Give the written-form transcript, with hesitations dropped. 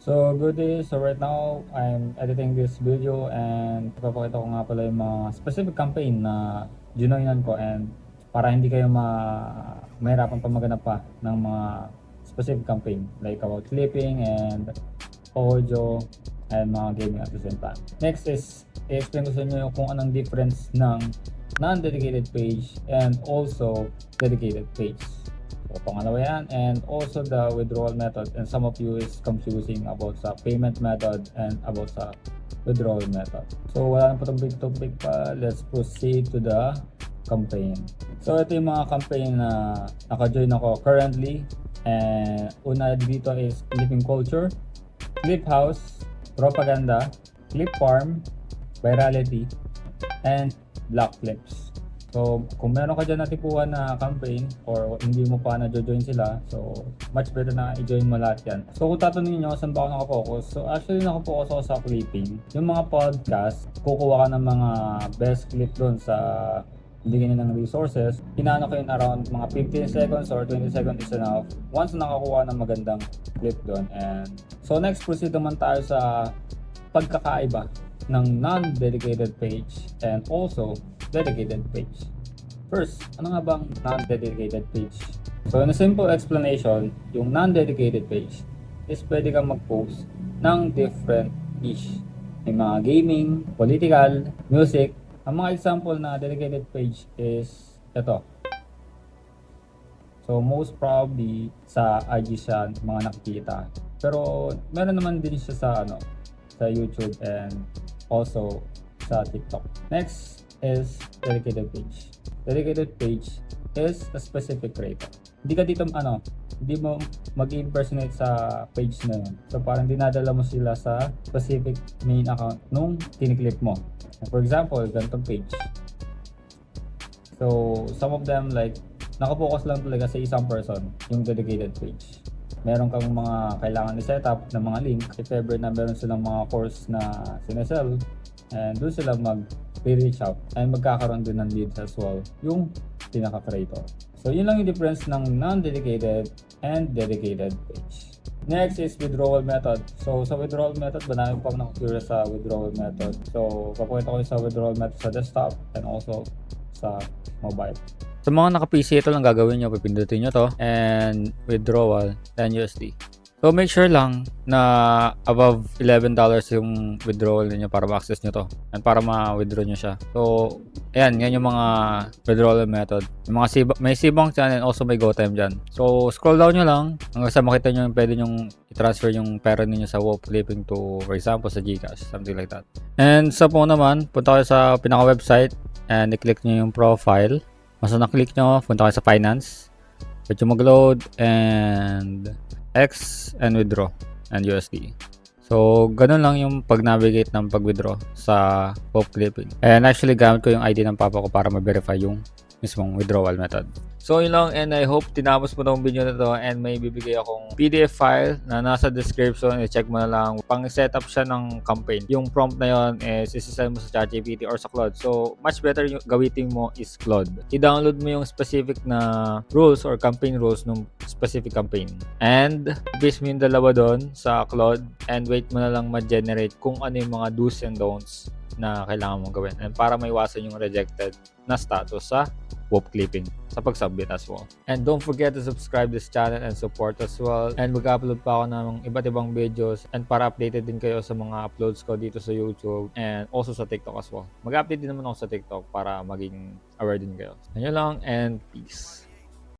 So good day. So right now I'm editing this video and papakita ko nga pala yung mga specific campaign na ginoinan ko, and para hindi kayo mahirapan pa maghanap pa ng mga specific campaign like about clipping and audio and mga gaming at the same time. Next is i-explain ko sa inyo kung anong difference ng non-dedicated page and also dedicated page. So pangalawa yan, and also the withdrawal method, and some of you is confusing about sa payment method and about sa withdrawal method. So wala nang patubig-tubig pa, let's proceed to the campaign. So ito yung mga campaign na naka-join ako currently, and una dito is Clipping Culture, Clip House, Propaganda, Clip Farm, Virality, and Black Clips. So, kung meron ka dyan natipuan na campaign or hindi mo pa na-join sila, so much better na i-join mo lahat yan. So, kung tatanungin nyo saan ba ako nakapokus, so actually nakapokus ako sa clipping. Yung mga podcast, kukuha ka ng mga best clip doon sa bigyan nyo ng resources. Inaano ko yun around mga 15 seconds or 20 seconds is enough once nakakuha ng magandang clip doon. And so next, proceed naman tayo sa pagkakaiba ng non-dedicated page and also dedicated page. First, ano nga bang non-dedicated page? So in a simple explanation, yung non-dedicated page is pwede kang mag-post ng different niche. May mga gaming, political, music. Ang mga example na dedicated page is ito. So most probably sa IG siya mga nakikita. Pero meron naman din siya sa sa YouTube and also sa TikTok. Next is dedicated page. Dedicated page is a specific creator. Hindi ka dito hindi mo mag-impersonate sa page na yun. So parang dinadala mo sila sa specific main account nung kiniklip mo. For example, ganitong page. So some of them like nakapokus lang talaga sa isang person, yung dedicated page. Meron kang mga kailangan i-set up ng mga link if ever na meron silang mga course na sinesell, and doon sila mag-reach out and magkakaroon din ng leads as well yung pinaka-creator. So yun lang yung difference ng non-dedicated and dedicated page. Next is withdrawal method. So sa withdrawal method, marami pang na-curious sa withdrawal method. So papakita ko sa withdrawal method sa desktop and also sa mobile. Sa mga naka-PC, ito lang gagawin nyo. Pipindutin nyo to and withdrawal 10 USD. So make sure lang na above $11 yung withdrawal niyo para ma-access nyo to and para ma-withdraw nyo siya. So ayan, yan yung mga withdrawal method. Yung mga may Cbank dyan and also may GoTime dyan. So scroll down nyo lang hanggang sa makita nyo yung pwede nyong i-transfer yung pera ninyo sa WOP Clipping to, for example, sa GCash, something like that. And sa po naman, punta kayo sa pinaka-website and i-click nyo yung profile. Once na-click nyo, punta kayo sa finance. Pwede yung mag-load and X and withdraw and USD. So, ganun lang yung pag-navigate ng pag-withdraw sa WOP Clipping. And actually, gamit ko yung ID ng papa ko para ma-verify yung mismong withdrawal method. So yun lang, and I hope tinapos mo tong video na to, and may bibigay akong PDF file na nasa description. I-check mo na lang. Pang setup siya ng campaign. Yung prompt na yon is isasend mo sa ChatGPT or sa Claude. So much better yung gawitin mo is Claude. I-download mo yung specific na rules or campaign rules ng specific campaign. And base mo yung dalawa doon sa Claude and wait mo na lang ma-generate kung ano yung mga do's and don'ts na kailangan mong gawin, and para maiwasan yung rejected na status sa WOP Clipping sa pag-submit as well. And don't forget to subscribe this channel and support as well. And mag-upload pa ako ng iba't ibang videos, and para updated din kayo sa mga uploads ko dito sa YouTube and also sa TikTok as well. Mag-update din naman ako sa TikTok para maging aware din kayo. Ayun lang, and peace.